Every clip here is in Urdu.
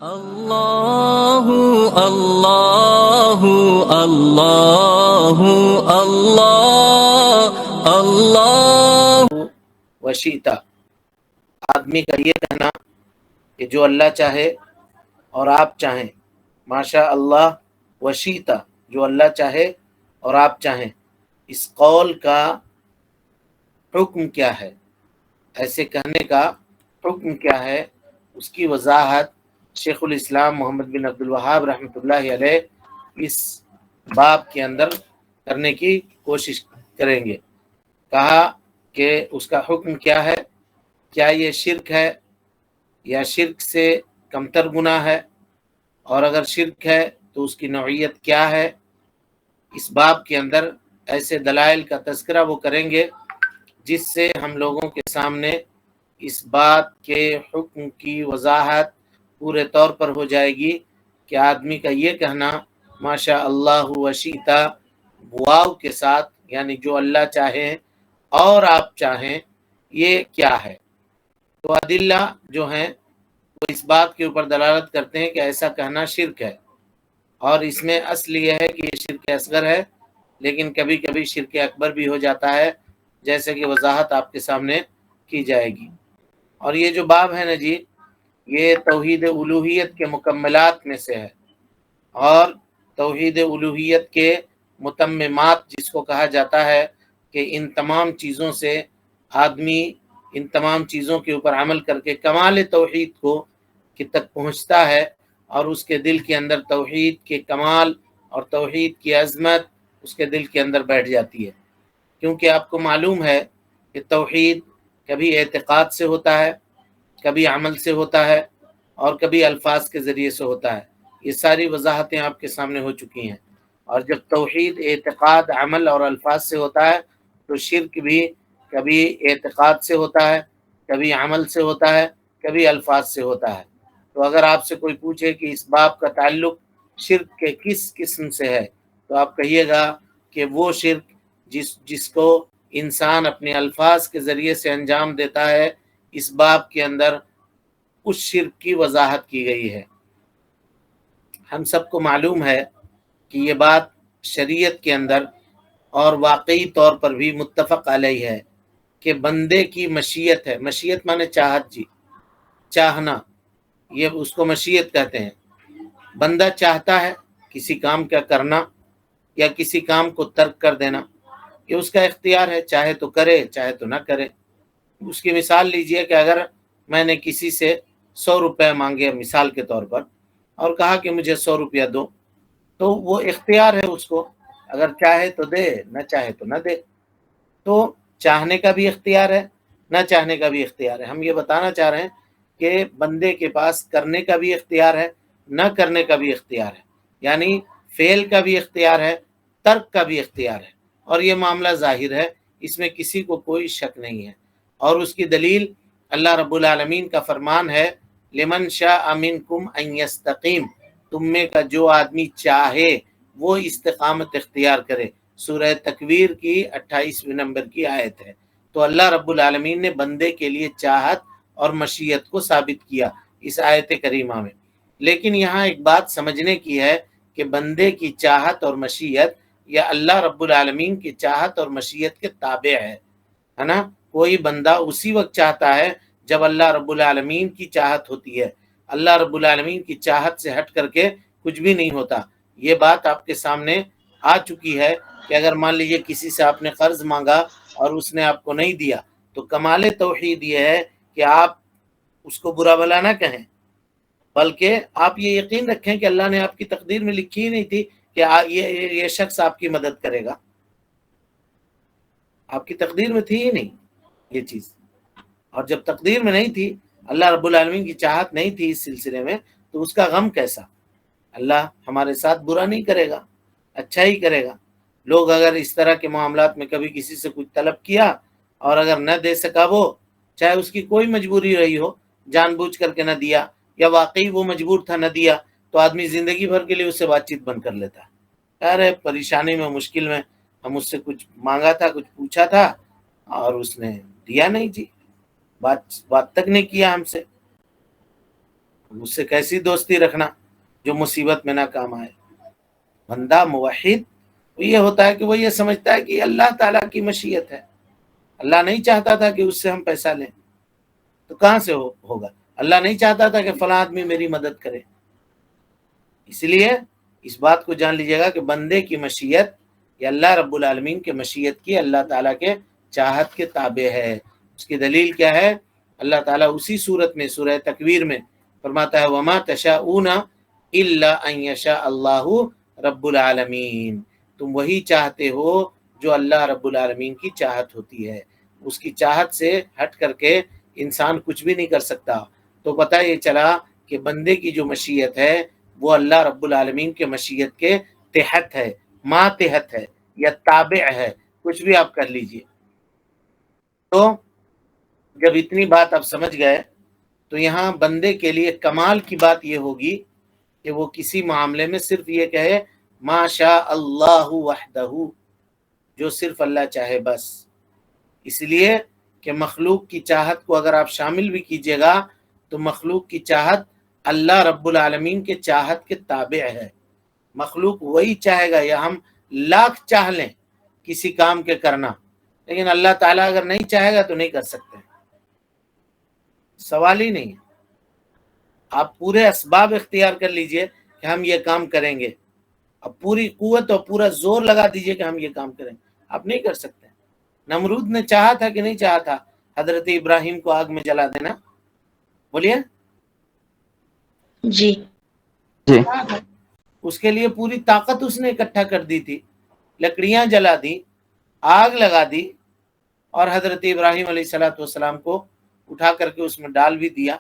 اللہ اللہ اللہ اللہ اللہ وشیتا، آدمی کا یہ کہنا کہ جو اللہ چاہے اور آپ چاہیں، ماشاء اللہ وشیتا، جو اللہ چاہے اور آپ چاہیں، اس قول کا حکم کیا ہے؟ ایسے کہنے کا حکم کیا ہے؟ اس کی وضاحت شیخ الاسلام محمد بن عبد الوہاب رحمۃ اللہ علیہ اس باب کے اندر کرنے کی کوشش کریں گے۔ کہا کہ اس کا حکم کیا ہے، کیا یہ شرک ہے یا شرک سے کمتر گناہ ہے، اور اگر شرک ہے تو اس کی نوعیت کیا ہے۔ اس باب کے اندر ایسے دلائل کا تذکرہ وہ کریں گے جس سے ہم لوگوں کے سامنے اس بات کے حکم کی وضاحت پورے طور پر ہو جائے گی کہ آدمی کا یہ کہنا ماشاء اللہ وشیتا واو کے ساتھ، یعنی جو اللہ چاہے اور آپ چاہیں، یہ کیا ہے۔ تو ادلہ جو ہیں وہ اس بات کے اوپر دلالت کرتے ہیں کہ ایسا کہنا شرک ہے، اور اس میں اصل یہ ہے کہ یہ شرک اصغر ہے، لیکن کبھی کبھی شرک اکبر بھی ہو جاتا ہے، جیسے کہ وضاحت آپ کے سامنے کی جائے گی۔ اور یہ جو باب ہے نا جی، یہ توحید الوہیت کے مکملات میں سے ہے، اور توحید الوہیت کے متممات جس کو کہا جاتا ہے کہ ان تمام چیزوں سے آدمی ان تمام چیزوں کے اوپر عمل کر کے کمال توحید کو کی تک پہنچتا ہے، اور اس کے دل کے اندر توحید کے کمال اور توحید کی عظمت اس کے دل کے اندر بیٹھ جاتی ہے۔ کیونکہ آپ کو معلوم ہے کہ توحید کبھی اعتقاد سے ہوتا ہے، کبھی عمل سے ہوتا ہے، اور کبھی الفاظ کے ذریعے سے ہوتا ہے۔ یہ ساری وضاحتیں آپ کے سامنے ہو چکی ہیں۔ اور جب توحید اعتقاد، عمل اور الفاظ سے ہوتا ہے تو شرک بھی کبھی اعتقاد سے ہوتا ہے، کبھی عمل سے ہوتا ہے، کبھی الفاظ سے ہوتا ہے۔ تو اگر آپ سے کوئی پوچھے کہ اس باب کا تعلق شرک کے کس قسم سے ہے، تو آپ کہیے گا کہ وہ شرک جس کو انسان اپنے الفاظ کے ذریعے سے انجام دیتا ہے، اس باب کے اندر اس شرک کی وضاحت کی گئی ہے۔ ہم سب کو معلوم ہے کہ یہ بات شریعت کے اندر اور واقعی طور پر بھی متفق علیہ ہے کہ بندے کی مشیت ہے۔ مشیت مانے چاہت جی، چاہنا، یہ اس کو مشیت کہتے ہیں۔ بندہ چاہتا ہے کسی کام کا کرنا یا کسی کام کو ترک کر دینا، یہ اس کا اختیار ہے، چاہے تو کرے چاہے تو نہ کرے۔ اس کی مثال لیجئے کہ اگر میں نے کسی سے 100 روپے مانگے مثال کے طور پر، اور کہا کہ مجھے 100 روپیہ دو، تو وہ اختیار ہے اس کو، اگر چاہے تو دے، نہ چاہے تو نہ دے۔ تو چاہنے کا بھی اختیار ہے، نہ چاہنے کا بھی اختیار ہے۔ ہم یہ بتانا چاہ رہے ہیں کہ بندے کے پاس کرنے کا بھی اختیار ہے، نہ کرنے کا بھی اختیار ہے، یعنی فعل کا بھی اختیار ہے، ترک کا بھی اختیار ہے۔ اور یہ معاملہ ظاہر ہے، اس میں کسی کو کوئی شک نہیں ہے۔ اور اس کی دلیل اللہ رب العالمین کا فرمان ہے، لمن شاء منکم ان یستقیم، تم میں کا جو آدمی چاہے وہ استقامت اختیار کرے۔ سورہ تکویر کی 28ویں نمبر کی آیت ہے۔ تو اللہ رب العالمین نے بندے کے لیے چاہت اور مشیت کو ثابت کیا اس آیت کریمہ میں۔ لیکن یہاں ایک بات سمجھنے کی ہے کہ بندے کی چاہت اور مشیت یا اللہ رب العالمین کی چاہت اور مشیت کے تابع ہے نا۔ کوئی بندہ اسی وقت چاہتا ہے جب اللہ رب العالمین کی چاہت ہوتی ہے۔ اللہ رب العالمین کی چاہت سے ہٹ کر کے کچھ بھی نہیں ہوتا۔ یہ بات آپ کے سامنے آ چکی ہے کہ اگر مان لیجئے کسی سے آپ نے قرض مانگا اور اس نے آپ کو نہیں دیا، تو کمال توحید یہ ہے کہ آپ اس کو برا بھلا نہ کہیں، بلکہ آپ یہ یقین رکھیں کہ اللہ نے آپ کی تقدیر میں لکھی ہی نہیں تھی کہ یہ شخص آپ کی مدد کرے گا، آپ کی تقدیر میں تھی ہی نہیں یہ چیز۔ اور جب تقدیر میں نہیں تھی، اللہ رب العالمین کی چاہت نہیں تھی اس سلسلے میں، تو اس کا غم کیسا؟ اللہ ہمارے ساتھ برا نہیں کرے گا، اچھا ہی کرے گا۔ لوگ اگر اس طرح کے معاملات میں کبھی کسی سے کچھ طلب کیا اور اگر نہ دے سکا وہ، چاہے اس کی کوئی مجبوری رہی ہو، جان بوجھ کر کے نہ دیا یا واقعی وہ مجبور تھا نہ دیا، تو آدمی زندگی بھر کے لیے اس سے بات چیت بند کر لیتا ہے۔ ارے پریشانی میں، مشکل میں، ہم اس سے کچھ مانگا تھا، کچھ پوچھا تھا اور اس نے دیا نہیں جی، بات تک نہیں کیا ہم سے۔ اس سے کیسی دوستی رکھنا جو مصیبت میں نہ کام آئے؟ بندہ موحد یہ ہوتا ہے کہ وہ یہ سمجھتا ہے کہ اللہ تعالیٰ کی مشیت ہے، اللہ نہیں چاہتا تھا کہ اس سے ہم پیسہ لیں تو کہاں سے ہوگا، اللہ نہیں چاہتا تھا کہ فلاں آدمی میری مدد کرے۔ اس لیے اس بات کو جان لیجیے گا کہ بندے کی مشیت یا اللہ رب العالمین کے مشیت کی اللہ تعالیٰ کے چاہت کے تابع ہے۔ اس کی دلیل کیا ہے؟ اللہ تعالیٰ اسی صورت میں سورہ تکویر میں فرماتا ہے وما تشاءون الا ان یشاء اللہ رب العالمین، تم وہی چاہتے ہو جو اللہ رب العالمین کی چاہت ہوتی ہے، اس کی چاہت سے ہٹ کر کے انسان کچھ بھی نہیں کر سکتا۔ تو پتہ یہ چلا کہ بندے کی جو مشیت ہے وہ اللہ رب العالمین کے مشیت کے تحت ہے، ماتحت ہے یا تابع ہے، کچھ بھی آپ کر لیجئے۔ تو جب اتنی بات آپ سمجھ گئے تو یہاں بندے کے لیے کمال کی بات یہ ہوگی کہ وہ کسی معاملے میں صرف یہ کہے ما شاء اللہ وحدہ، جو صرف اللہ چاہے بس۔ اس لیے کہ مخلوق کی چاہت کو اگر آپ شامل بھی کیجئے گا تو مخلوق کی چاہت اللہ رب العالمین کے چاہت کے تابع ہے۔ مخلوق وہی چاہے گا، یا ہم لاکھ چاہ لیں کسی کام کے کرنا، لیکن اللہ تعالیٰ اگر نہیں چاہے گا تو نہیں کر سکتے، سوال ہی نہیں ہے۔ آپ پورے اسباب اختیار کر لیجئے کہ ہم یہ کام کریں گے، اب پوری قوت اور پورا زور لگا دیجئے کہ ہم یہ کام کریں، آپ نہیں کر سکتے۔ نمرود نے چاہا تھا کہ نہیں چاہا تھا حضرت ابراہیم کو آگ میں جلا دینا؟ بولیے جی اس کے لیے پوری طاقت اس نے اکٹھا کر دی تھی، لکڑیاں جلا دی، آگ لگا دی، اور حضرت ابراہیم علیہ السلام کو اٹھا کر کے اس میں ڈال بھی دیا،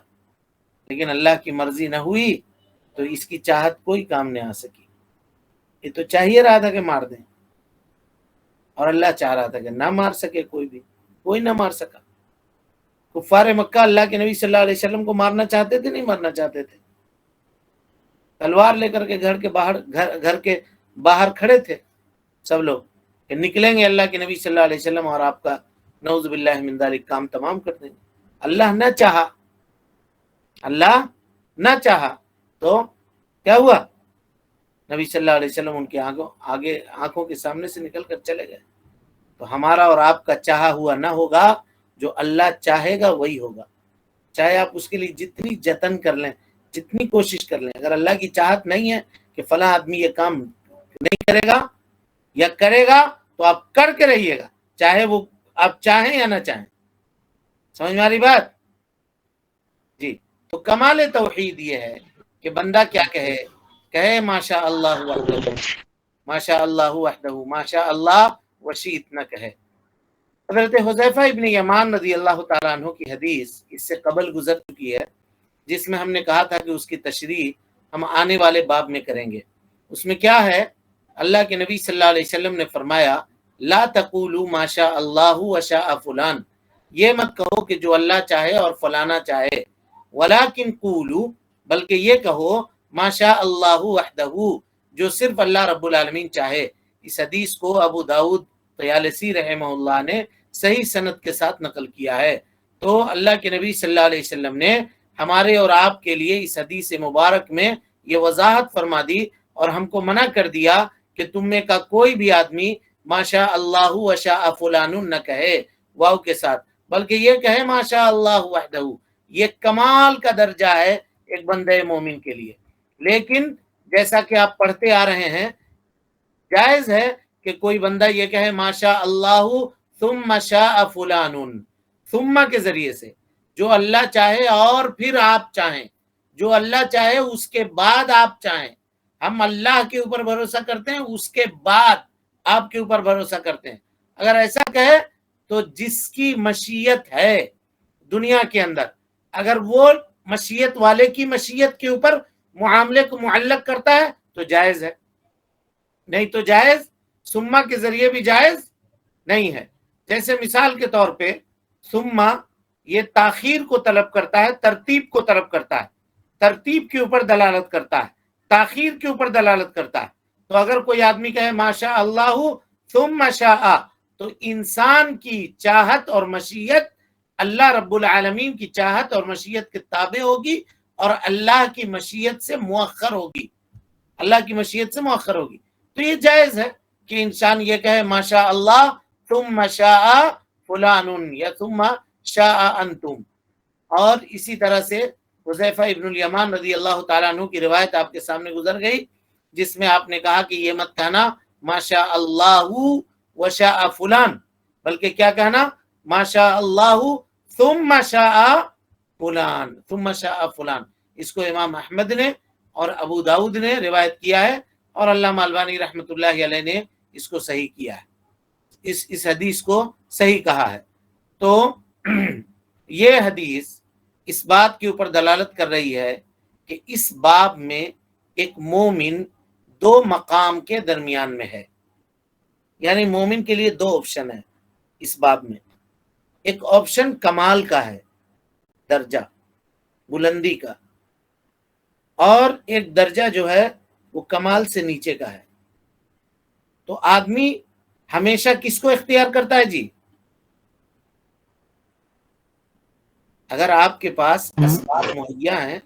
لیکن اللہ کی مرضی نہ ہوئی تو اس کی چاہت کوئی کام نہیں آ سکی۔ یہ تو چاہیے رہا تھا کہ مار دیں، اور اللہ چاہ رہا تھا کہ نہ مار سکے، کوئی نہ مار سکا۔ کفار مکہ اللہ کے نبی صلی اللہ علیہ وسلم کو مارنا چاہتے تھے، نہیں مارنا چاہتے تھے، تلوار لے کر کے گھر کے باہر کھڑے تھے سب لوگ کہ نکلیں گے اللہ کے نبی صلی اللہ علیہ وسلم اور آپ کا نعوذ باللہ من ذالک کام تمام کر دیں گے۔ اللہ نہ چاہا تو کیا ہوا؟ نبی صلی اللہ علیہ وسلم ان کے آنکھوں کے سامنے سے نکل کر چلے گئے۔ تو ہمارا اور آپ کا چاہا ہوا نہ ہوگا، جو اللہ چاہے گا وہی ہوگا، چاہے آپ اس کے لیے جتنی جتن کر لیں، جتنی کوشش کر لیں۔ اگر اللہ کی چاہت نہیں ہے کہ فلاں آدمی یہ کام نہیں کرے گا یا کرے گا تو آپ کر کے رہیے گا، چاہے وہ آپ چاہیں یا نہ چاہیں۔ سمجھ میں آ رہی بات؟ جی، تو کمال توحید یہ ہے کہ بندہ کیا کہے ماشاء اللہ وحدہ، ماشاء اللہ وحدہ، ماشاء اللہ وشیت نہ کہے۔ حضرت حذیفہ ابن یمان رضی اللہ تعالیٰ عنہ کی حدیث اس سے قبل گزر چکی ہے، جس میں ہم نے کہا تھا کہ اس کی تشریح ہم آنے والے باب میں کریں گے۔ اس میں کیا ہے؟ اللہ کے نبی صلی اللہ علیہ وسلم نے فرمایا لا تقولوا ما شاء اللہ وشاء فلان، یہ مت کہو کہ جو اللہ چاہے اور فلانا چاہے، ولکن قولوا، بلکہ یہ کہو ما شاء اللہ وحدہ، جو صرف اللہ رب العالمین چاہے۔ اس حدیث کو ابو داؤد طیالسی رحمہ اللہ نے صحیح سند کے ساتھ نقل کیا ہے۔ تو اللہ کے نبی صلی اللہ علیہ وسلم نے ہمارے اور آپ کے لیے اس حدیث مبارک میں یہ وضاحت فرما دی اور ہم کو منع کر دیا کہ تم میں کا کوئی بھی آدمی ماشاء اللہ وشاء فلان نہ کہے واو کے ساتھ، بلکہ یہ کہے ماشاء اللہ وحدہ۔ یہ کمال کا درجہ ہے ایک بندے مومن کے لیے۔ لیکن جیسا کہ آپ پڑھتے آ رہے ہیں، جائز ہے کہ کوئی بندہ یہ کہے ماشاء اللہ ثم شاء فلان، ثم کے ذریعے سے، جو اللہ چاہے اور پھر آپ چاہیں، جو اللہ چاہے اس کے بعد آپ چاہیں۔ ہم اللہ کے اوپر بھروسہ کرتے ہیں، اس کے بعد آپ کے اوپر بھروسہ کرتے ہیں۔ اگر ایسا کہے تو جس کی مشیت ہے دنیا کے اندر، اگر وہ مشیت والے کی مشیت کے اوپر معاملے کو معلق کرتا ہے تو جائز ہے، نہیں تو جائز ثم کے ذریعے بھی جائز نہیں ہے۔ جیسے مثال کے طور پہ ثم یہ تاخیر کو طلب کرتا ہے، ترتیب کو طلب کرتا ہے، ترتیب کے اوپر دلالت کرتا ہے، تاخیر کے اوپر دلالت کرتا ہے۔ تو اگر کوئی آدمی کہے ماشاء اللہ ثم شاء، تو انسان کی چاہت اور مشیت اللہ رب العالمین کی چاہت اور مشیت کے تابع ہوگی، اور اللہ کی مشیت سے مؤخر ہوگی، اللہ کی مشیت سے مؤخر ہوگی، تو یہ جائز ہے کہ انسان یہ کہے ماشاء اللہ ثم شاء فلان یا ثم شاء انتم۔ اور اسی طرح سے حذیفہ ابن الیمان رضی اللہ تعالیٰ عنہ کی روایت آپ کے سامنے گزر گئی، جس میں آپ نے کہا کہ یہ مت کہنا ماشاء اللہ وشاء فلان، بلکہ کیا کہنا ماشاء اللہ ثم شاء فلان، ثم شاء فلان۔ اس کو امام احمد نے اور ابو داؤد نے روایت کیا ہے، اور علامہ البانی رحمۃ اللہ علیہ نے اس کو صحیح کیا ہے، اس حدیث کو صحیح کہا ہے۔ تو یہ حدیث اس بات کے اوپر دلالت کر رہی ہے کہ اس باب میں ایک مومن دو مقام کے درمیان میں ہے، یعنی مومن کے لیے دو آپشن ہیں اس باب میں۔ ایک آپشن کمال کا ہے، درجہ بلندی کا، اور ایک درجہ جو ہے وہ کمال سے نیچے کا ہے۔ تو آدمی ہمیشہ کس کو اختیار کرتا ہے جی؟ اگر آپ کے پاس اسباب مہیا ہیں،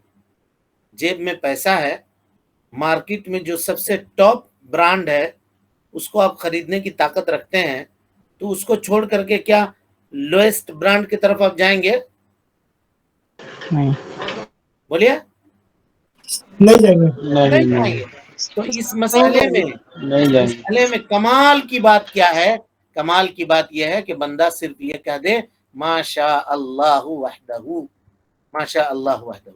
جیب میں پیسہ ہے، مارکیٹ میں جو سب سے ٹاپ برانڈ ہے اس کو آپ خریدنے کی طاقت رکھتے ہیں، تو اس کو چھوڑ کر کے کیا لوئسٹ برانڈ کی طرف آپ جائیں گے؟ نہیں بولیے نہیں جائیں گے۔ نہیں جائیں گے۔ تو اس مسئلے میں کمال کی بات کیا ہے؟ کمال کی بات یہ ہے کہ بندہ صرف یہ کہہ دے ما شاء اللہ وحدہ، ما شاء اللہ وحدہ،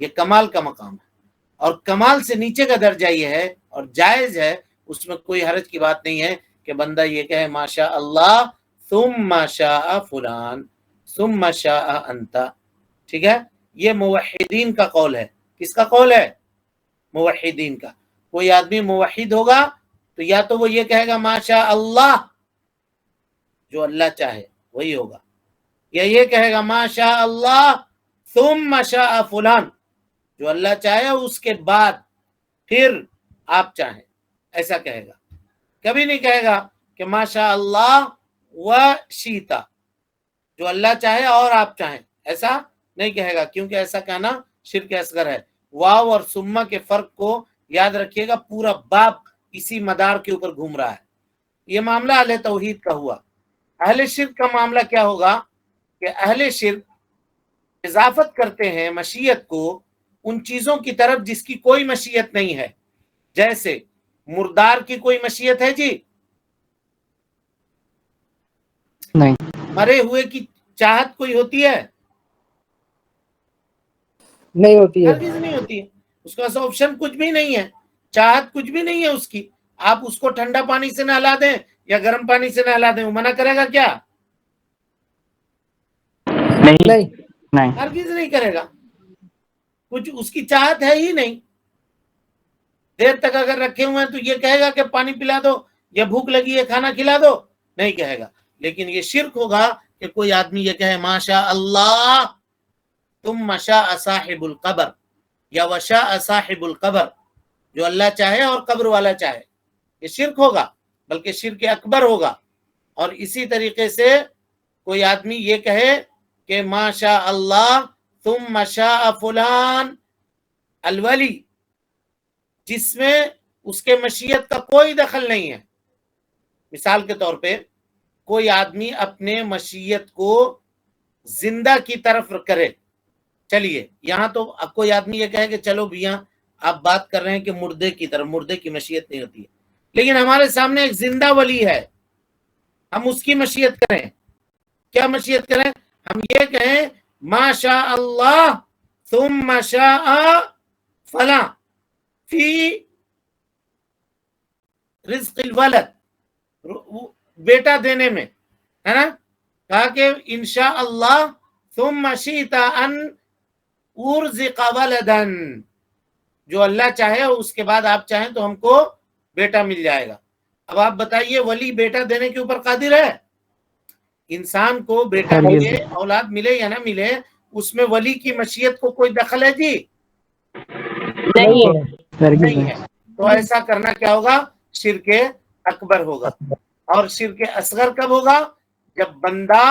یہ کمال کا مقام ہے۔ اور کمال سے نیچے کا درجہ یہ ہے، اور جائز ہے، اس میں کوئی حرج کی بات نہیں ہے کہ بندہ یہ کہے ما شاء اللہ ثم شاء فلان ثم شاء انت۔ ٹھیک ہے، یہ موحدین کا قول ہے۔ کس کا قول ہے؟ موحدین کا۔ کوئی آدمی موحد ہوگا تو یا تو وہ یہ کہے گا ما شاء اللہ، جو اللہ چاہے وہی ہوگا، یا یہ کہے گا ما شاء اللہ ثم شاء فلان، جو اللہ چاہے اس کے بعد پھر آپ چاہیں، ایسا کہے گا۔ کبھی نہیں کہے گا کہ ما شاء اللہ و شیتا، جو اللہ چاہے اور آپ چاہیں، ایسا نہیں کہے گا، کیونکہ ایسا کہنا شرک اصغر ہے۔ واو اور ثم کے فرق کو یاد رکھیے گا، پورا باب اسی مدار کے اوپر گھوم رہا ہے۔ یہ معاملہ اہل توحید کا ہوا۔ اہل شرک کا معاملہ کیا ہوگا کہ اہل شرک اضافت کرتے ہیں مشیت کو ان چیزوں کی طرف جس کی کوئی مشیت نہیں ہے۔ جیسے مردار کی کوئی مشیت ہے جی؟ نہیں۔ مرے ہوئے کی چاہت کوئی ہوتی ہے؟ نہیں ہوتی ہے۔ ہرگز نہیں ہوتی ہے۔ اس کا آپشن کچھ بھی نہیں ہے، چاہت کچھ بھی نہیں ہے اس کی۔ آپ اس کو ٹھنڈا پانی سے نہلا دیں یا گرم پانی سے نہلا دیں، وہ منع کرے گا کیا؟ نہیں۔ ہرگز نہیں کرے گا، کچھ اس کی چاہت ہے ہی نہیں۔ دیر تک اگر رکھے ہوئے ہیں تو یہ کہے گا کہ پانی پلا دو، یا بھوک لگی ہے کھانا کھلا دو، نہیں کہے گا۔ لیکن یہ شرک ہوگا کہ کوئی آدمی یہ کہے ما شاء اللہ ثم شاء صاحب القبر یا وشاء صاحب القبر، جو اللہ چاہے اور قبر والا چاہے، یہ شرک ہوگا، بلکہ شرک اکبر ہوگا۔ اور اسی طریقے سے کوئی آدمی یہ کہے کہ ما شاء اللہ ثم شاء فلان الولی، جس میں اس کے مشیت کا کوئی دخل نہیں ہے۔ مثال کے طور پہ کوئی آدمی اپنے مشیت کو زندہ کی طرف کرے، چلیے یہاں تو اب کوئی آدمی یہ کہے کہ چلو بھیا آپ بات کر رہے ہیں کہ مردے کی طرف، مردے کی مشیت نہیں ہوتی ہے، لیکن ہمارے سامنے ایک زندہ ولی ہے، ہم اس کی مشیت کریں۔ کیا مشیت کریں؟ ہم یہ کہیں ما شاء اللہ ثم شاء فلاں فی رزق الولد، بیٹا دینے میں، ہے نا، کہا کہ انشاء اللہ ثم شئت ان ارزق ولدا، جو اللہ چاہے اس کے بعد آپ چاہیں تو ہم کو بیٹا مل جائے گا۔ اب آپ بتائیے ولی بیٹا دینے کے اوپر قادر ہے؟ انسان کو بیٹا ملے، اولاد ملے یا نہ ملے، اس میں ولی کی مشیت کو کوئی دخل ہے جی؟ نہیں ہے۔ تو ایسا کرنا کیا ہوگا؟ شرک اکبر ہوگا۔ اور شرک اصغر کب ہوگا؟ جب بندہ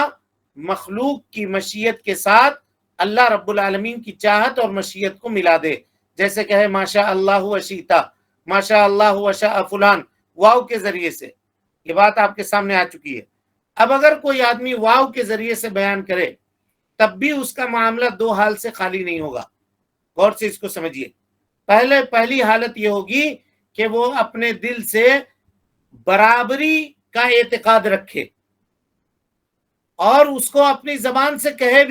مخلوق کی مشیت کے ساتھ اللہ رب العالمین کی چاہت اور مشیت کو ملا دے، جیسے کہے ماشاء اللہ وشیتا، ماشاء اللہ وشاء فلان، واو کے ذریعے سے. یہ بات آپ کے سامنے آ چکی ہے. اب اگر کوئی آدمی واو کے ذریعے سے بیان کرے تب بھی اس کا معاملہ دو حال سے خالی نہیں ہوگا. غور سے اس کو سمجھیے. پہلی حالت یہ ہوگی کہ وہ اپنے دل سے برابری کا اعتقاد رکھے اور اس کو اپنی زبان سے کہے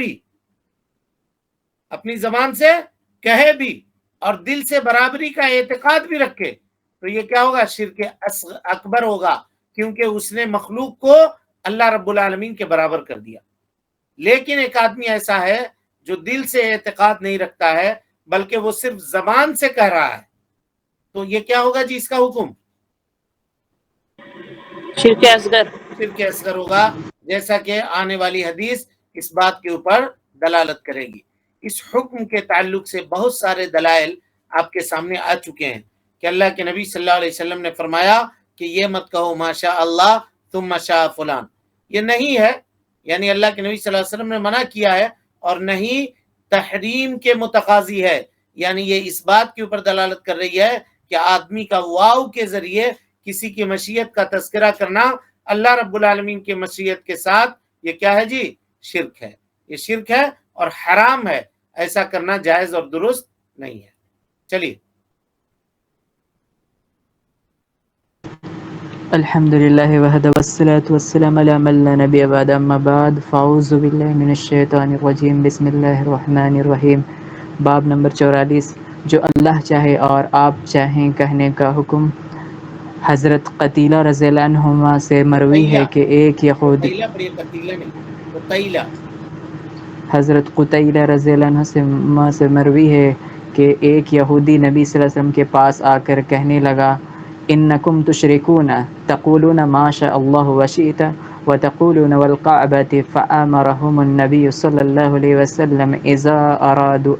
بھی، اور دل سے برابری کا اعتقاد بھی رکھے، تو یہ کیا ہوگا؟ شرک اکبر ہوگا، کیونکہ اس نے مخلوق کو اللہ رب العالمین کے برابر کر دیا. لیکن ایک آدمی ایسا ہے جو دل سے اعتقاد نہیں رکھتا ہے بلکہ وہ صرف زبان سے کہہ رہا ہے، تو یہ کیا ہوگا جی؟ اس کا حکم شرک اصغر. شرک اصغر ہوگا، جیسا کہ آنے والی حدیث اس بات کے اوپر دلالت کرے گی. اس حکم کے تعلق سے بہت سارے دلائل آپ کے سامنے آ چکے ہیں کہ اللہ کے نبی صلی اللہ علیہ وسلم نے فرمایا کہ یہ مت کہو ماشاء اللہ ثم شاء فلان، یہ نہیں ہے. یعنی اللہ کے نبی صلی اللہ علیہ وسلم نے منع کیا ہے، اور نہیں تحریم کے متقاضی ہے. یعنی یہ اس بات کے اوپر دلالت کر رہی ہے کہ آدمی کا واو کے ذریعے کسی کی مشیت کا تذکرہ کرنا اللہ رب العالمین کی مشیت کے ساتھ، یہ کیا ہے جی؟ شرک ہے. یہ شرک ہے اور حرام ہے، ایسا کرنا جائز اور درست نہیں ہے. چلیے. الحمد لله وحده والصلاة والسلام على من لا نبي بعد أما بعد فأعوذ بالله من الشیطان الرجیم بسم اللہ الرحمن الرحیم. باب نمبر 44 جو اللہ چاہے اور آپ چاہیں کہنے کا حکم. حضرت قتیلہ رضی اللہ عنہما سے مروی ہے کہ ایک یہودی حضرت قتیلہ رضی اللہ عنہ سے مروی ہے کہ ایک یہودی نبی صلی اللہ علیہ وسلم کے پاس آ کر کہنے لگا انکم تشرکون تقولون ما شاء اللہ وشئت وتقولون والقعبة فآمرهم النبی صلی اللہ علیہ وسلم اذا ارادوا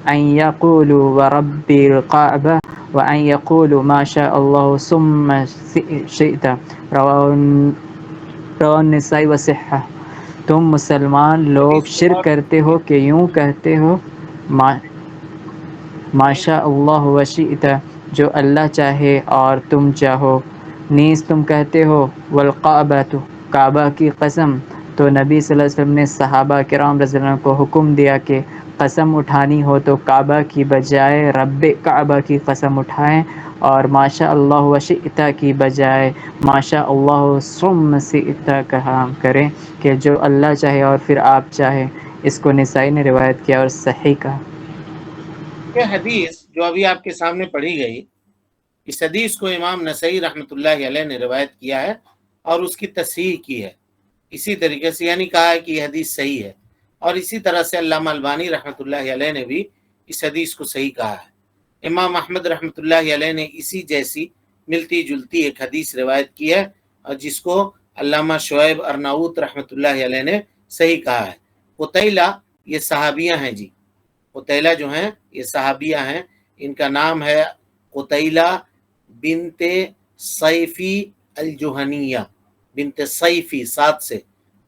ان يقولوا ورب القعبة وان يقولوا ما شاء اللہ ثم شئت. رواه النسائی وصحہ. تم مسلمان لوگ شرک کرتے ہو کہ یوں کہتے ہو ماشاء اللہ وشئت، جو اللہ چاہے اور تم چاہو، نیز تم کہتے ہو والقعبۃ، کعبہ کی قسم. تو نبی صلی اللہ علیہ وسلم نے صحابہ کرام رضی اللہ عنہ کو حکم دیا کہ قسم اٹھانی ہو تو کعبہ کی بجائے رب کعبہ کی قسم اٹھائیں، اور ماشاء اللہ وشئت کی بجائے ماشاء اللہ ثم شئت کہا کریں کہ جو اللہ چاہے اور پھر آپ چاہیں. اس کو نسائی نے روایت کیا اور صحیح کہا. یہ حدیث جو ابھی آپ کے سامنے پڑھی گئی، اس حدیث کو امام نسائی رحمۃ اللہ علیہ نے روایت کیا ہے اور اس کی تصحیح کی ہے. اسی طریقے سے یعنی کہا ہے کہ یہ حدیث صحیح ہے، اور اسی طرح سے علامہ البانی رحمۃ اللہ علیہ نے بھی اس حدیث کو صحیح کہا ہے. امام احمد رحمۃ اللہ علیہ نے اسی جیسی ملتی جلتی ایک حدیث روایت کی ہے، اور جس کو علامہ شعیب ارناؤت رحمۃ اللہ علیہ نے صحیح کہا ہے. قتیلہ یہ صحابیہ ہیں جی، قتیلہ جو ہیں یہ صحابیہ ہیں. ان کا نام ہے قتیلہ بنت صیفی الجہنیہ، بنت صیفی سات سے،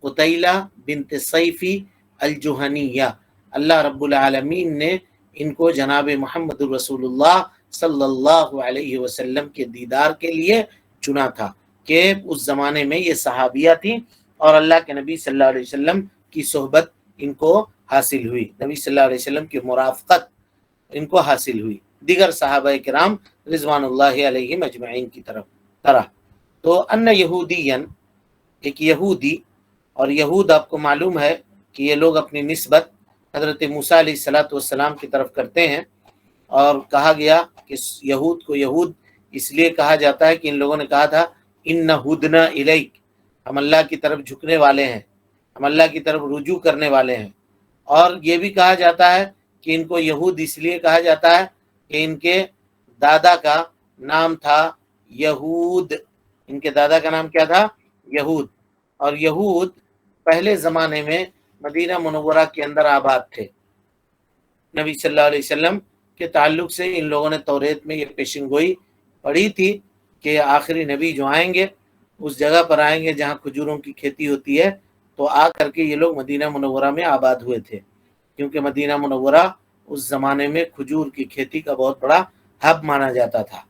قتیلہ بنت صیفی الجہنیہ. اللہ رب العالمین نے ان کو جناب محمد رسول اللہ صلی اللہ علیہ وسلم کے دیدار کے لیے چنا تھا کہ اس زمانے میں یہ صحابیہ تھیں اور اللہ کے نبی صلی اللہ علیہ وسلم کی صحبت ان کو حاصل ہوئی، نبی صلی اللہ علیہ وسلم کی مرافقت ان کو حاصل ہوئی دیگر صحابہ کرام رضوان اللہ علیہم اجمعین کی طرح. تو ان یہودین، ایک یہودی، اور یہود آپ کو معلوم ہے کہ یہ لوگ اپنی نسبت حضرت موسیٰ علیہ السلام کی طرف کرتے ہیں، اور کہا گیا کہ یہود کو یہود اس لیے کہا جاتا ہے کہ ان لوگوں نے کہا تھا ان ہدنا الیک، ہم اللہ کی طرف جھکنے والے ہیں، ہم اللہ کی طرف رجوع کرنے والے ہیں. اور یہ بھی کہا جاتا ہے کہ ان کو یہود اس لیے کہا جاتا ہے کہ ان کے دادا کا نام تھا یہود. ان کے دادا کا نام کیا تھا؟ یہود. اور یہود پہلے زمانے میں مدینہ منورہ کے اندر آباد تھے. نبی صلی اللہ علیہ وسلم کے تعلق سے ان لوگوں نے توریت میں یہ پیشن گوئی پڑھی تھی کہ آخری نبی جو آئیں گے اس جگہ پر آئیں گے جہاں کھجوروں کی کھیتی ہوتی ہے، تو آ کر کے یہ لوگ مدینہ منورہ میں آباد ہوئے تھے، کیونکہ مدینہ منورہ اس زمانے میں کھجور کی کھیتی کا بہت بڑا ہب مانا جاتا تھا۔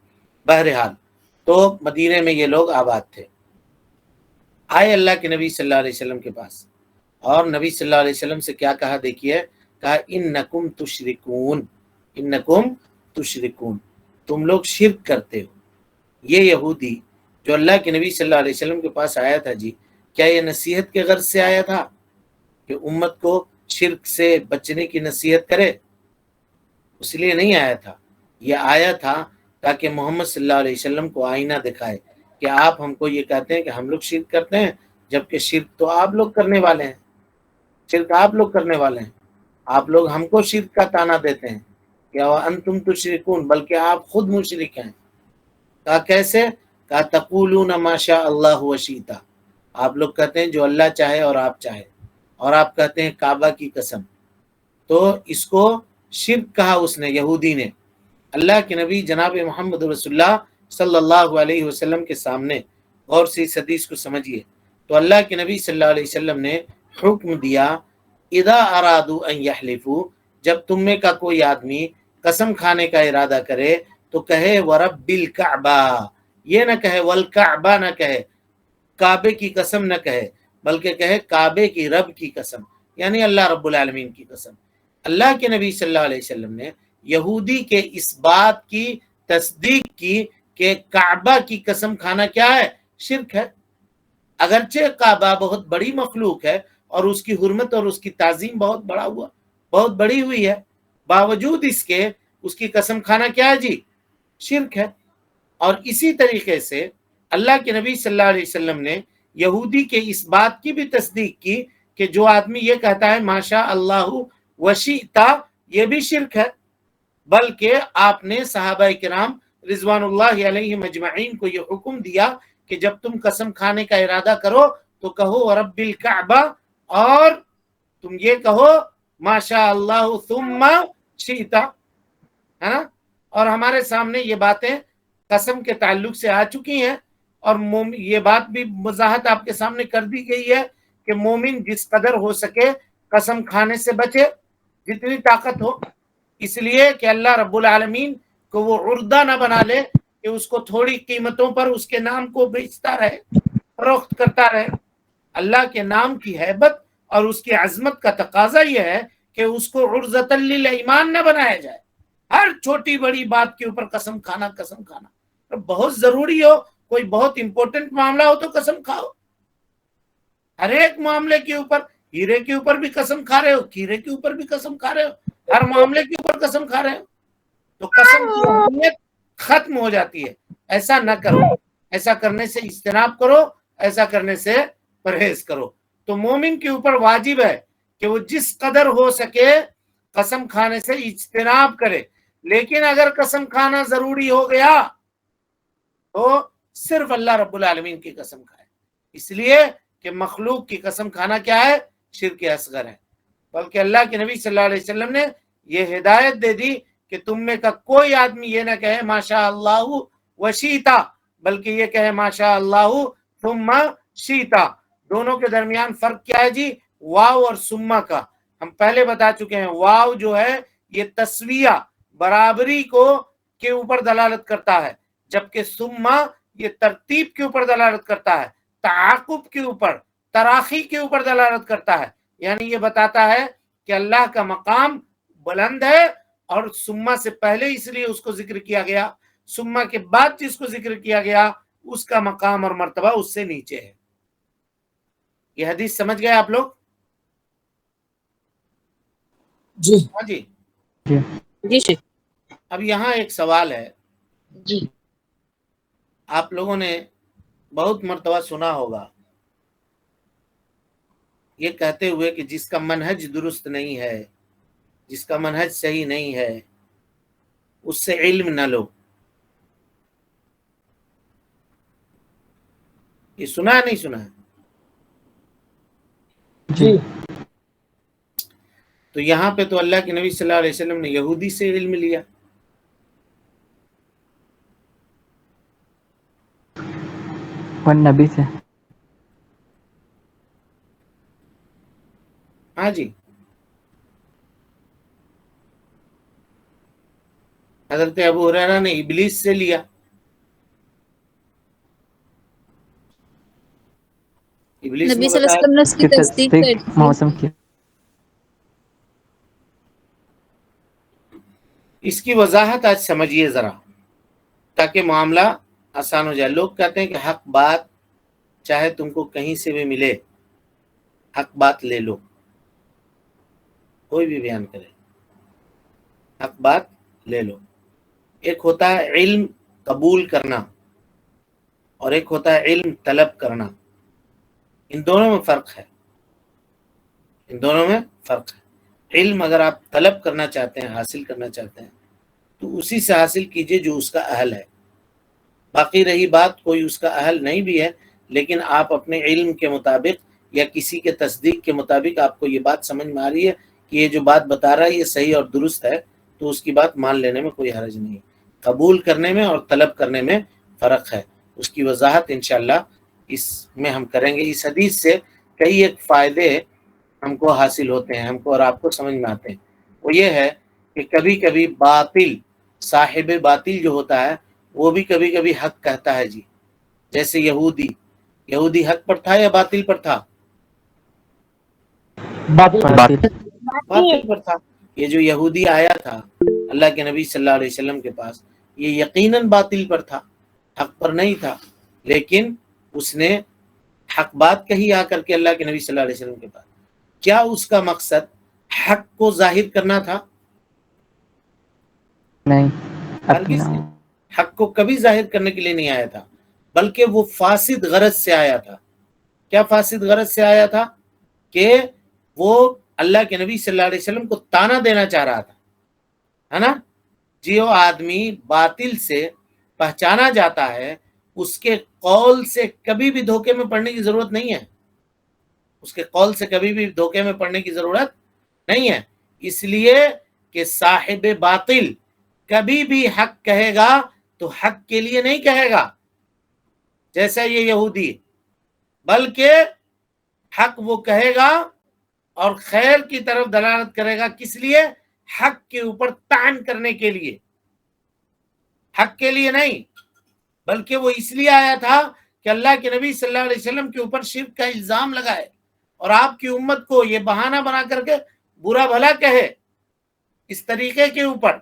بہرحال تو مدینہ میں یہ لوگ آباد تھے۔ آئے اللہ کے نبی صلی اللہ علیہ وسلم کے پاس، اور نبی صلی اللہ علیہ وسلم سے کیا کہا؟ دیکھیے، کہا انکم تشرکون، انکم تشرکون، تم لوگ شرک کرتے ہو۔ یہ یہودی جو اللہ کے نبی صلی اللہ علیہ وسلم کے پاس آیا تھا جی، کیا یہ نصیحت کے غرض سے آیا تھا کہ امت کو شرک سے بچنے کی نصیحت کرے؟ اس لیے نہیں آیا تھا، یہ آیا تھا تاکہ محمد صلی اللہ علیہ وسلم کو آئینہ دکھائے کہ آپ ہم کو یہ کہتے ہیں کہ ہم لوگ شرک کرتے ہیں، جبکہ شرک تو آپ لوگ کرنے والے ہیں، شرک آپ لوگ کرنے والے ہیں، آپ لوگ ہم کو شرک کا تانا دیتے ہیں کہ انتم تشرکون، بلکہ آپ خود مشرک ہیں۔ کہا کیسے؟ کہا تقولون ما شاء اللہ وشیتا، آپ لوگ کہتے ہیں جو اللہ چاہے اور آپ چاہے، اور آپ کہتے ہیں کعبہ کی قسم۔ تو اس کو شرک کہا اس نے، یہودی نے۔ اللہ کے نبی جناب محمد رسول اللہ صلی اللہ علیہ وسلم کے سامنے غور سے اس حدیث کو سمجھیے، تو اللہ کے نبی صلی اللہ علیہ وسلم نے حکم دیا اذا ارادوا ان یحلفوا، جب تم میں کا کوئی آدمی قسم کھانے کا ارادہ کرے تو کہے ورب الکعبہ، یہ نہ کہے والکعبہ، نہ کہے کعبے کی قسم، نہ کہے بلکہ کہے کعبے کی رب کی قسم، یعنی اللہ رب العالمین کی قسم۔ اللہ کے نبی صلی اللہ علیہ وسلم نے یہودی کے اس بات کی تصدیق کی کہ کعبہ کی قسم کھانا کیا ہے؟ شرک ہے۔ اگرچہ کعبہ بہت بڑی مخلوق ہے اور اس کی حرمت اور اس کی تعظیم بہت بڑی ہوئی ہے، باوجود اس کے اس کی قسم کھانا کیا ہے جی؟ شرک ہے۔ اور اسی طریقے سے اللہ کے نبی صلی اللہ علیہ وسلم نے یہودی کے اس بات کی بھی تصدیق کی کہ جو آدمی یہ کہتا ہے ماشاء اللہ وشئتا، یہ بھی شرک ہے۔ بلکہ آپ نے صحابہ کرام رضوان اللہ علیہم اجمعین کو یہ حکم دیا کہ جب تم قسم کھانے کا ارادہ کرو تو کہو رب الکعبہ، اور تم یہ کہو ماشاء اللہ ثم شئتا، ہے نا؟ اور ہمارے سامنے یہ باتیں قسم کے تعلق سے آ چکی ہیں، اور یہ بات بھی وضاحت آپ کے سامنے کر دی گئی ہے کہ مومن جس قدر ہو سکے قسم کھانے سے بچے، جتنی طاقت ہو، اس لیے کہ اللہ رب العالمین کو وہ عرضہ نہ بنا لے کہ اس کو تھوڑی قیمتوں پر اس کے نام کو بیچتا رہے، فروخت کرتا رہے۔ اللہ کے نام کی ہیبت اور اس کی عظمت کا تقاضا یہ ہے کہ اس کو عرضۃ للایمان نہ بنایا جائے۔ ہر چھوٹی بڑی بات کے اوپر قسم کھانا بہت ضروری ہو، کوئی بہت امپورٹنٹ معاملہ ہو تو قسم کھاؤ۔ ہر ایک معاملے کے اوپر، ہیرے کے اوپر بھی قسم کھا رہے ہو، کھیرے کے اوپر بھی قسم کھا رہے ہو، ہر معاملے کے اوپر قسم کھا رہے ہو، تو قسم کی اہمیت ختم ہو جاتی ہے۔ ایسا نہ کرو، ایسا کرنے سے اجتناب کرو، ایسا کرنے سے پرہیز کرو۔ تو مومن کے اوپر واجب ہے کہ وہ جس قدر ہو سکے قسم کھانے سے اجتناب کرے، لیکن اگر قسم کھانا ضروری ہو گیا تو صرف اللہ رب العالمین کی قسم کھائے، اس لیے کہ مخلوق کی قسم کھانا کیا ہے؟ شرک اصغر ہے۔ بلکہ اللہ کے نبی صلی اللہ علیہ وسلم نے یہ ہدایت دے دی کہ تم میں کا کوئی آدمی یہ نہ کہے ماشاء اللہ وشیتا، بلکہ یہ کہے ماشاء اللہ ثم شیتا۔ دونوں کے درمیان فرق کیا ہے جی؟ واو اور ثم کا ہم پہلے بتا چکے ہیں۔ واو جو ہے یہ تسویہ، برابری کو کے اوپر دلالت کرتا ہے، جبکہ ثم یہ ترتیب کے اوپر دلالت کرتا ہے، تعاقب کے اوپر، تراخی کے اوپر دلالت کرتا ہے۔ یعنی یہ بتاتا ہے کہ اللہ کا مقام بلند ہے، اور ثم سے پہلے اس لیے اس کو ذکر کیا گیا، ثم کے بعد جس کو ذکر کیا گیا اس کا مقام اور مرتبہ اس سے نیچے ہے۔ یہ حدیث سمجھ گئے آپ لوگ؟ جی ہاں جی۔ جی جی اب یہاں ایک سوال ہے، جی آپ لوگوں نے بہت مرتبہ سنا ہوگا یہ کہتے ہوئے کہ جس کا منہج درست نہیں ہے، جس کا منہج صحیح نہیں ہے، اس سے علم نہ لو۔ یہ سنا ہے نہیں سنا ہے؟ جی تو یہاں پہ تو اللہ کے نبی صلی اللہ علیہ وسلم نے یہودی سے علم لیا، والنبی سے۔ ہاں جی، حضرت ابو ہریرہ نے ابلیس سے لیا. ابلیس نبی نے صلی اللہ علیہ بتایا. وسلم نے اس کی کی تصدیق تصدیق کر دی. موسم کی. اس کی وضاحت آج سمجھیے ذرا تاکہ معاملہ آسان ہو جائے. لوگ کہتے ہیں کہ حق بات چاہے تم کو کہیں سے بھی ملے، حق بات لے لو. کوئی بھی بیان کرے، حق بات لے لو. ایک ہوتا ہے علم قبول کرنا اور ایک ہوتا ہے علم طلب کرنا. ان دونوں میں فرق ہے. ان دونوں میں فرق ہے. علم اگر آپ طلب کرنا چاہتے ہیں، حاصل کرنا چاہتے ہیں، تو اسی سے حاصل کیجئے جو اس کا اہل ہے. باقی رہی بات کوئی اس کا اہل نہیں بھی ہے، لیکن آپ اپنے علم کے مطابق یا کسی کے تصدیق کے مطابق آپ کو یہ بات سمجھ میں آ رہی ہے کہ یہ جو بات بتا رہا ہے یہ صحیح اور درست ہے، تو اس کی بات مان لینے میں کوئی حرج نہیں. قبول کرنے میں اور طلب کرنے میں فرق ہے. اس کی وضاحت انشاءاللہ اس میں ہم کریں گے. اس حدیث سے کئی ایک فائدے ہم کو حاصل ہوتے ہیں، ہم کو اور آپ کو سمجھ میں آتے ہیں. وہ یہ ہے کہ کبھی کبھی باطل، صاحب باطل جو ہوتا ہے وہ بھی کبھی کبھی حق کہتا ہے. جی جیسے یہودی حق پر تھا یا باطل پر تھا؟ باطل. باطل پر تھا. یہ جو یہودی آیا تھا اللہ کے نبی صلی اللہ علیہ وسلم کے پاس، یہ یقیناً باطل پر تھا، حق پر نہیں تھا. لیکن اس نے حق بات کہی آ کر کے اللہ کے نبی صلی اللہ علیہ وسلم کے پاس. کیا اس کا مقصد حق کو ظاہر کرنا تھا؟ نہیں، ہرگز اپنا. نہیں. حق کو کبھی ظاہر کرنے کے لیے نہیں آیا تھا، بلکہ وہ فاسد غرض سے آیا تھا. کیا فاسد غرض سے آیا تھا؟ کہ وہ اللہ کے نبی صلی اللہ علیہ وسلم کو تانا دینا چاہ رہا تھا، ہے نا. جو آدمی باطل سے پہچانا جاتا ہے اس کے قول سے کبھی بھی دھوکے میں پڑنے کی ضرورت نہیں ہے. اس کے قول سے کبھی بھی دھوکے میں پڑنے کی ضرورت نہیں ہے. اس لیے کہ صاحب باطل کبھی بھی حق کہے گا تو حق کے لیے نہیں کہے گا جیسا یہ یہودی، بلکہ حق وہ کہے گا اور خیر کی طرف دلالت کرے گا. کس لیے؟ حق کے اوپر طعن کرنے کے لیے، حق کے لیے نہیں. بلکہ وہ اس لیے آیا تھا کہ اللہ کے نبی صلی اللہ علیہ وسلم کے اوپر شرک کا الزام لگائے اور آپ کی امت کو یہ بہانہ بنا کر کے برا بھلا کہے. اس طریقے کے اوپر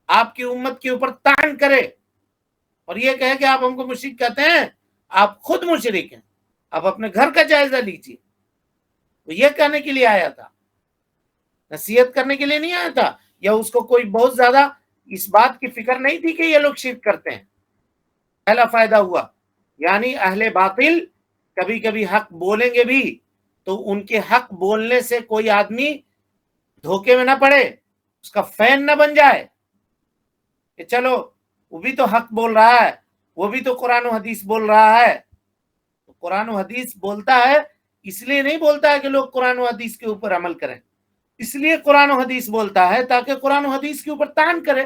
آپ کی امت کے اوپر طعن کرے اور یہ کہے کہ آپ ہم کو مشرک کہتے ہیں، آپ خود مشرک ہیں، آپ اپنے گھر کا جائزہ لیجیے. وہ یہ کہنے کے لیے آیا تھا، نصیحت کرنے کے لیے نہیں آیا تھا. یا اس کو کوئی بہت زیادہ اس بات کی فکر نہیں تھی کہ یہ لوگ شرک کرتے ہیں. پہلا فائدہ ہوا، یعنی اہل باطل کبھی کبھی حق بولیں گے بھی تو ان کے حق بولنے سے کوئی آدمی دھوکے میں نہ پڑے، اس کا فین نہ بن جائے کہ چلو وہ بھی تو حق بول رہا ہے، وہ بھی تو قرآن و حدیث بول رہا ہے. تو قرآن و حدیث بولتا ہے اس لیے نہیں بولتا ہے کہ لوگ قرآن و حدیث کے اوپر عمل کریں، اس لیے قرآن و حدیث بولتا ہے تاکہ قرآن و حدیث کے اوپر طعن کرے،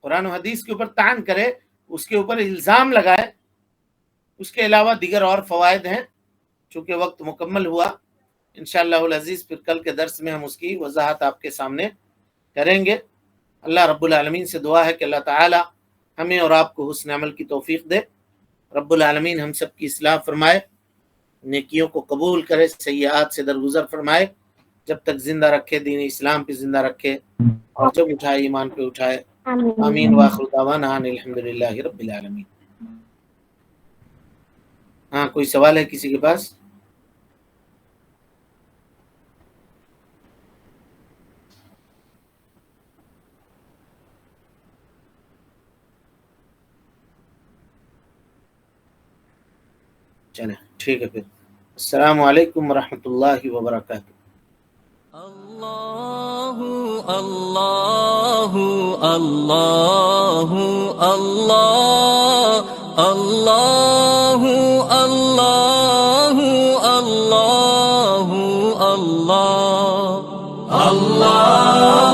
قرآن و حدیث کے اوپر طعن کرے، اس کے اوپر الزام لگائے. اس کے علاوہ دیگر اور فوائد ہیں. چونکہ وقت مکمل ہوا، انشاءاللہ العزیز پھر کل کے درس میں ہم اس کی وضاحت آپ کے سامنے کریں گے. اللہ رب العالمین سے دعا ہے کہ اللہ تعالی ہمیں اور آپ کو حسن عمل کی توفیق دے. رب العالمین ہم سب کی اصلاح فرمائے، نیکیوں کو قبول کرے، سیئات سے درگزر فرمائے، جب تک زندہ رکھے دین اسلام پہ زندہ رکھے اور جب اٹھائے ایمان پہ اٹھائے. آمین وآخر دعوانا ان الحمدللہ رب العالمین. ہاں کوئی سوال ہے کسی کے پاس؟ چلیں ٹھیک ہے پھر. السلام علیکم ورحمۃ اللہ وبرکاتہ. اللہ اللہ اللہ اللہ اللہ اللہ اللہ اللہ اللہ